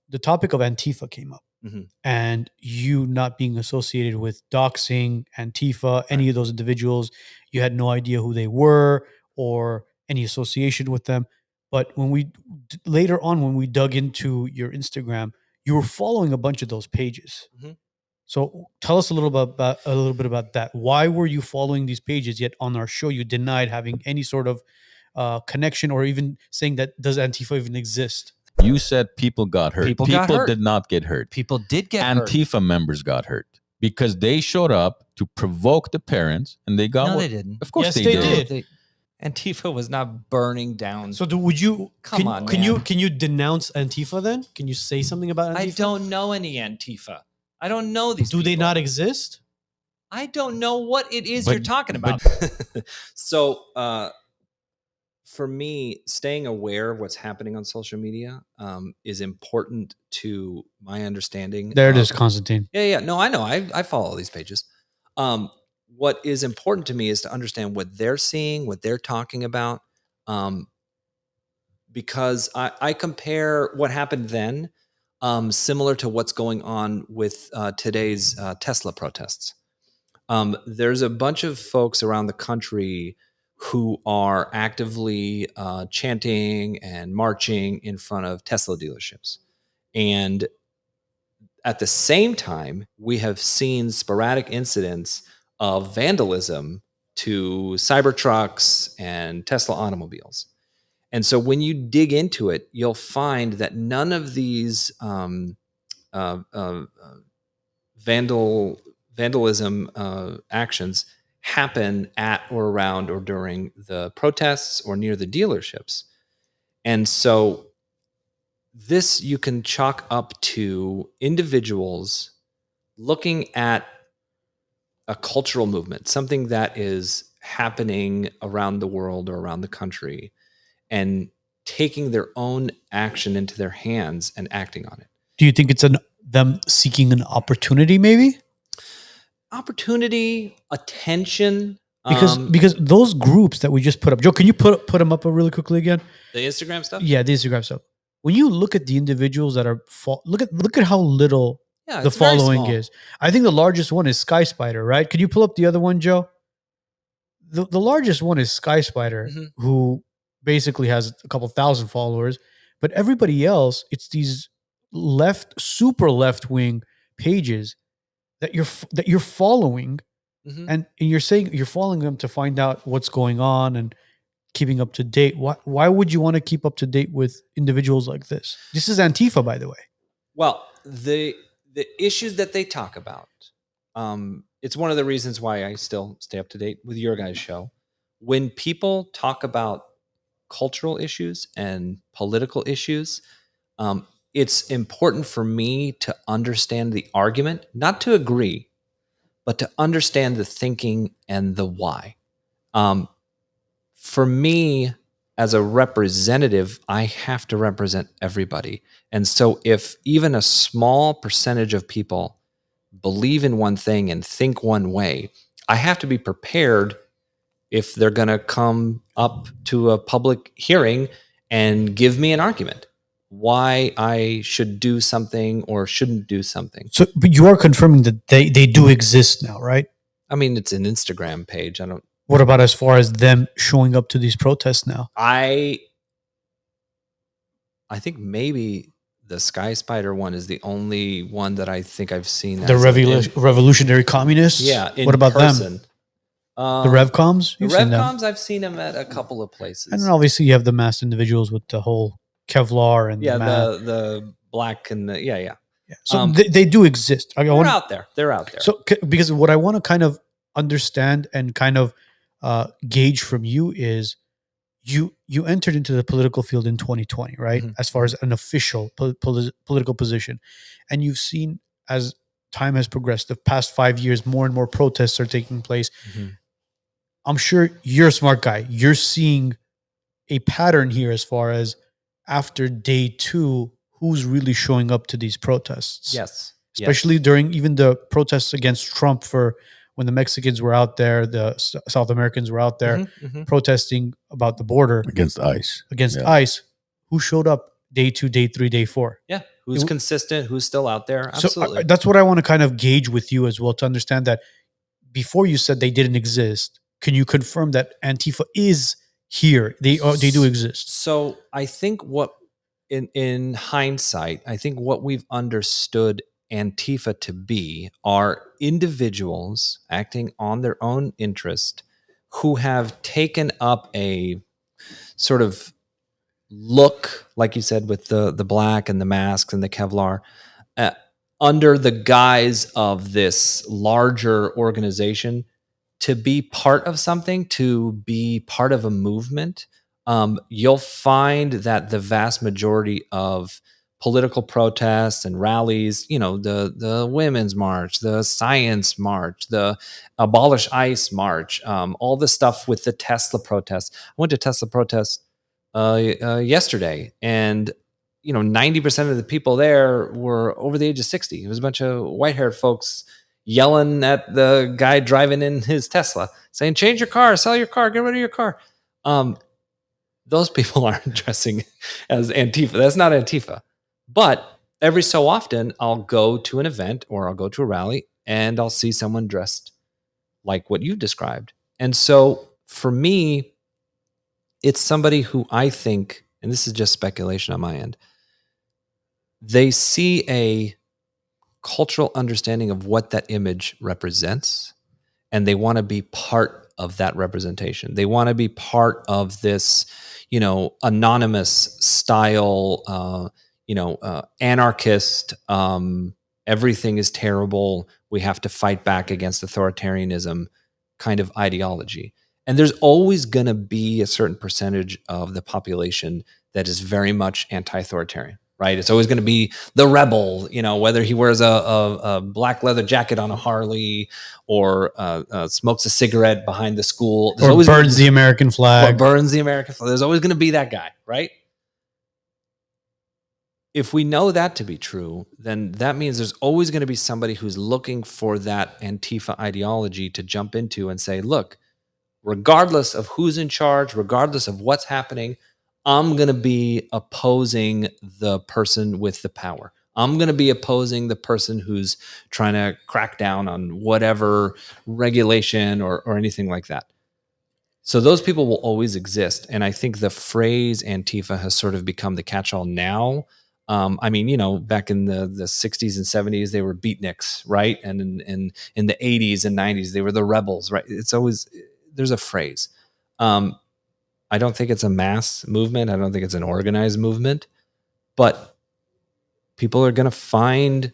the topic of Antifa came up, and you not being associated with doxing, Antifa, any of those individuals, you had no idea who they were or any association with them. But when we later on, when we dug into your Instagram, you were following a bunch of those pages. So tell us a little bit about that. Why were you following these pages? Yet on our show, you denied having any sort of connection, or even saying that does Antifa even exist? You said people got hurt. People got hurt. Did not get hurt. People did get hurt. Antifa members got hurt because they showed up to provoke the parents, and they got. No, they didn't. Of course, Yes, they they did. Antifa was not burning down. So would you Come on, can man. you denounce Antifa then? Can you say something about Antifa? I don't know any Antifa. I don't know these. Do they people. not exist? I don't know what it is But- you're talking about. So, for me, staying aware of what's happening on social media is important to my understanding. There it is, Konstantine. Yeah. No, I know. I follow all these pages. What is important to me is to understand what they're seeing, what they're talking about, because I compare what happened then similar to what's going on with today's Tesla protests. There's a bunch of folks around the country who are actively chanting and marching in front of Tesla dealerships. And at the same time, we have seen sporadic incidents of vandalism to Cybertrucks and Tesla automobiles. And so when you dig into it, you'll find that none of these vandalism actions happen at or around or during the protests or near the dealerships. And so this you can chalk up to individuals looking at a cultural movement, something that is happening around the world or around the country, and taking their own action into their hands and acting on it. Do you think it's them seeking an opportunity, maybe? Opportunity, attention. Because those groups that we just put up, Joe, can you put them up really quickly again? The Instagram stuff? Yeah, the Instagram stuff. When you look at the individuals that are look at how little the it's very following small. is. I think the largest one is Sky Spider, right? Could you pull up the other one, Joe? The largest one is Sky Spider, who basically has a couple thousand followers, but everybody else, it's these super left wing pages that you're following, and you're saying you're following them to find out what's going on and keeping up to date. Why would you want to keep up to date with individuals like this? This is Antifa, by the way. Well, the issues that they talk about, it's one of the reasons why I still stay up to date with your guys' show. When people talk about cultural issues and political issues, it's important for me to understand the argument, not to agree, but to understand the thinking and the why. For me, as a representative, I have to represent everybody. And so if even a small percentage of people believe in one thing and think one way, I have to be prepared if they're going to come up to a public hearing and give me an argument why I should do something or shouldn't do something. So, but you are confirming that they do exist now, right? I mean, it's an Instagram page. What about as far as them showing up to these protests now? I think maybe the Sky Spider one is the only one that I think I've seen. The revolutionary communists? Yeah. What about them? The Revcoms? The Revcoms, I've seen them at a couple of places. And then obviously you have the masked individuals with the whole Kevlar and the black and the yeah. So they do exist. They're out there. They're out there. So because what I want to kind of understand and kind of gauge from you is you entered into the political field in 2020, right? As far as an official political position, and you've seen as time has progressed, the past 5 years, more and more protests are taking place. I'm sure you're a smart guy. You're seeing a pattern here as far as after day 2, who's really showing up to these protests. Yes. Especially during even the protests against Trump, for when the Mexicans were out there, the South Americans were out there protesting about the border. Against ICE. ICE. Who showed up day 2, day 3, day 4? Yeah. who's consistent, who's still out there. So Absolutely. that's what I want to kind of gauge with you as well, to understand that before you said they didn't exist. Can you confirm that Antifa is here? They do exist. So I think what in hindsight, I think what we've understood Antifa to be are individuals acting on their own interest who have taken up a sort of look, like you said, with the black and the masks and the Kevlar, uh, under the guise of this larger organization, to be part of something, to be part of a movement. You'll find that the vast majority of political protests and rallies, the women's march, the science march, the abolish ICE march, all the stuff with the Tesla protests. I went to Tesla protests yesterday, and 90% of the people there were over the age of 60. It was a bunch of white-haired folks yelling at the guy driving in his Tesla, saying, change your car, sell your car, get rid of your car. Those people aren't dressing as Antifa. That's not Antifa. But every so often, I'll go to an event or I'll go to a rally and I'll see someone dressed like what you described. And so for me, it's somebody who I think, and this is just speculation on my end, they see a cultural understanding of what that image represents, and they want to be part of that representation. They want to be part of this, anonymous style, anarchist, everything is terrible, we have to fight back against authoritarianism kind of ideology. And there's always going to be a certain percentage of the population that is very much anti-authoritarian, right? It's always going to be the rebel, whether he wears a black leather jacket on a Harley or smokes a cigarette behind the school. Or burns the American flag. There's always going to be that guy, right? If we know that to be true, then that means there's always going to be somebody who's looking for that Antifa ideology to jump into and say, look, regardless of who's in charge, regardless of what's happening, I'm going to be opposing the person with the power. I'm going to be opposing the person who's trying to crack down on whatever regulation or anything like that. So those people will always exist. And I think the phrase Antifa has sort of become the catch-all now. Back in the 60s and 70s, they were beatniks, right? And in the 80s and 90s, they were the rebels, right? It's always, there's a phrase. I don't think it's a mass movement. I don't think it's an organized movement, but people are going to find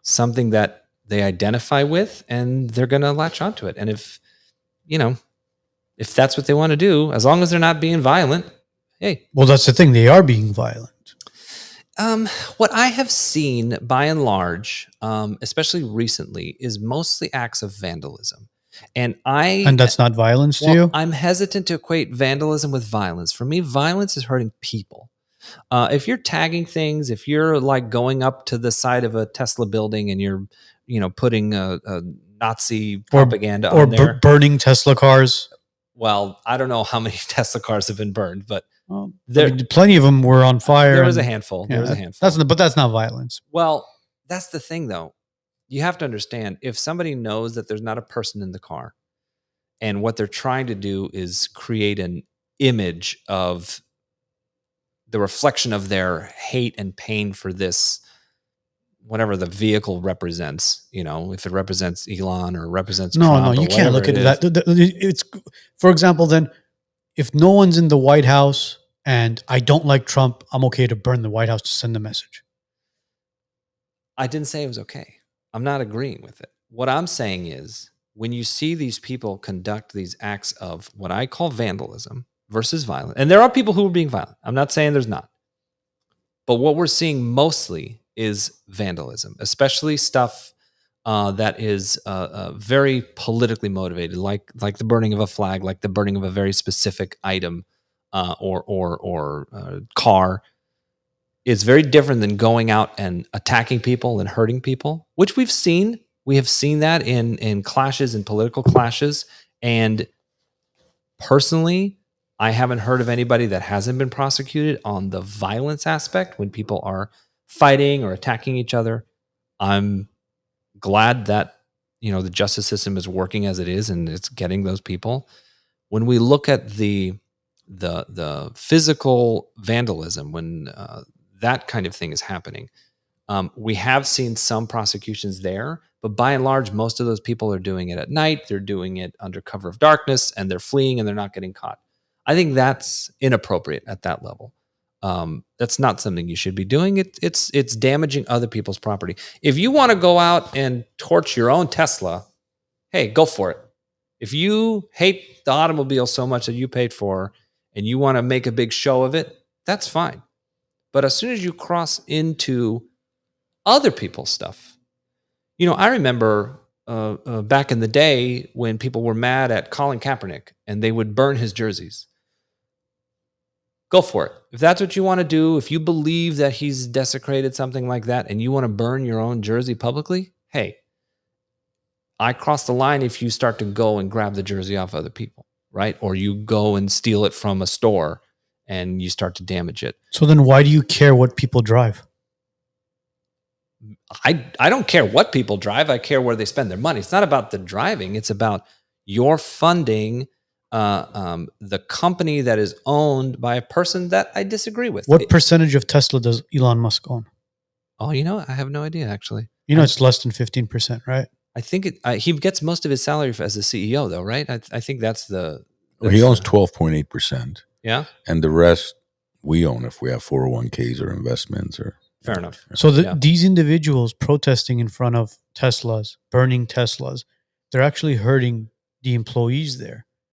something that they identify with and they're going to latch onto it. And if that's what they want to do, as long as they're not being violent, hey. Well, that's the thing. They are being violent. What I have seen by and large, especially recently, is mostly acts of vandalism. And that's not violence to you? I'm hesitant to equate vandalism with violence. For me, violence is hurting people. If you're tagging things, if you're like going up to the side of a Tesla building and you're, putting a Nazi propaganda on there, burning Tesla cars. Well, I don't know how many Tesla cars have been burned, but plenty of them were on fire. There was a handful. There was a handful. But that's not violence. Well, that's the thing, though. You have to understand, if somebody knows that there's not a person in the car and what they're trying to do is create an image of the reflection of their hate and pain for this, whatever the vehicle represents, if it represents Elon or represents Trump. No, you can't look at that. It's, for example, then if no one's in the White House and I don't like Trump, I'm okay to burn the White House to send a message. I didn't say it was okay. I'm not agreeing with it. What I'm saying is, when you see these people conduct these acts of what I call vandalism versus violence, and there are people who are being violent. I'm not saying there's not. But what we're seeing mostly is vandalism, especially stuff that is very politically motivated, like the burning of a flag, like the burning of a very specific item or car. It's very different than going out and attacking people and hurting people, which we've seen. We have seen that in clashes, in political clashes. And personally, I haven't heard of anybody that hasn't been prosecuted on the violence aspect when people are fighting or attacking each other. I'm glad that the justice system is working as it is and it's getting those people. When we look at the physical vandalism, when that kind of thing is happening, we have seen some prosecutions there, but by and large, most of those people are doing it at night. They're doing it under cover of darkness, and they're fleeing, and they're not getting caught. I think that's inappropriate at that level. That's not something you should be doing. It's damaging other people's property. If you want to go out and torch your own Tesla, hey, go for it. If you hate the automobile so much that you paid for and you want to make a big show of it, that's fine. But as soon as you cross into other people's stuff, I remember back in the day when people were mad at Colin Kaepernick and they would burn his jerseys. Go for it. If that's what you want to do, if you believe that he's desecrated something like that and you want to burn your own jersey publicly, hey, I cross the line if you start to go and grab the jersey off other people, right? Or you go and steal it from a store and you start to damage it. So then why do you care what people drive? I don't care what people drive. I care where they spend their money. It's not about the driving. It's about your funding the company that is owned by a person that I disagree with. What percentage of Tesla does Elon Musk own? Oh, I have no idea, actually. It's less than 15%, right? I think he gets most of his salary as a CEO, though, right? I think that's the... He owns 12.8%. Yeah? And the rest we own if we have 401ks or investments or... Fair enough. So these individuals protesting in front of Teslas, burning Teslas, they're actually hurting the employees there.